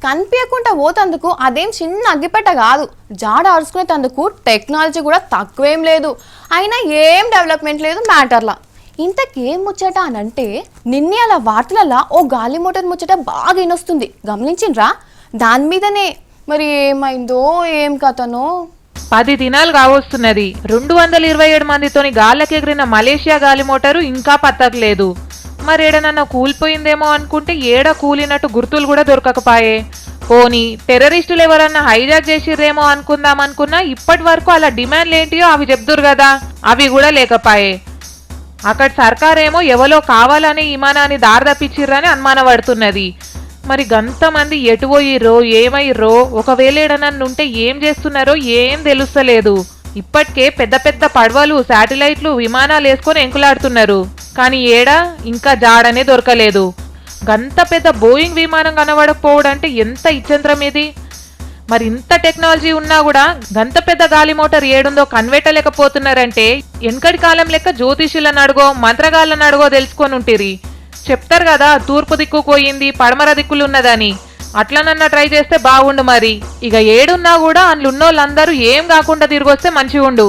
కనిపించకుండా పోతందుకు అదేం చిన్న అగ్గిపెట్ట కాదు, జాడ అరుచుకునేందుకు టెక్నాలజీ కూడా తక్కువేం లేదు. అయినా ఏం డెవలప్మెంట్ లేదు మ్యాటర్లా. ఇంతకేం ముచ్చట అనంటే నిన్నే అలా వార్తలలో ఓ గాలి మోటార్ ముచ్చట బాగా వినొస్తుంది, గమనించిండ్రా? దాని మీదనే మరి ఏమైందో ఏం కథనో. 10 దినాలు కావస్తున్నది. 227 మందితోని గాల్లకెగిరిన మలేషియా గాలి మోటారు ఇంకా పత్తకలేదు. మరేడనన్నా కూలిపోయిందేమో అనుకుంటే ఏడ కూలినట్టు గుర్తులు కూడా దొరకకపాయే. పోనీ టెర్రరిస్టులు ఎవరన్నా హైజాక్ చేసిర్రేమో అనుకుందామనుకున్నా ఇప్పటి వరకు అలా డిమాండ్లు ఏంటియో అవి చెప్తురు కదా, అవి కూడా లేకపాయే. అక్కడ సర్కారేమో ఎవలో కావాలని విమానాన్ని దారి తప్పించిర్రని అనుమానపడుతున్నది. మరి గంతమంది ఎటు పోయిర్రో ఏమైర్రో, ఒకవేళ ఏడనన్నుంటే ఏం చేస్తున్నారో ఏం తెలుస్తలేదు. ఇప్పటికే పెద్ద పెద్ద పడవలు, శాటిలైట్లు, విమానాలు వేసుకొని ఎంకులాడుతున్నారు. కానీ ఏడా ఇంకా జాడనే దొరకలేదు. గంత పెద్ద బోయింగ్ విమానం కనబడకపోవడంటే ఎంత ఇచ్చంత్రం ఇది. మరి ఇంత టెక్నాలజీ ఉన్నా కూడా గంత పెద్ద గాలి మోటార్ ఏడుందో కనిపెట్టలేకపోతున్నారంటే వెనకటి కాలం లెక్క జ్యోతిషులను అడుగో మంత్రగాళ్ళను అడుగో తెలుసుకొని ఉంటిరి. చెప్తారు కదా తూర్పు దిక్కు పోయింది పడమర దిక్కులున్నదని, అట్లనన్నా ట్రై చేస్తే బాగుండు. మరి ఇక ఏడున్నా కూడా అందులో ఉన్నోళ్ళందరూ ఏం కాకుండా తిరిగొస్తే మంచిగుండు.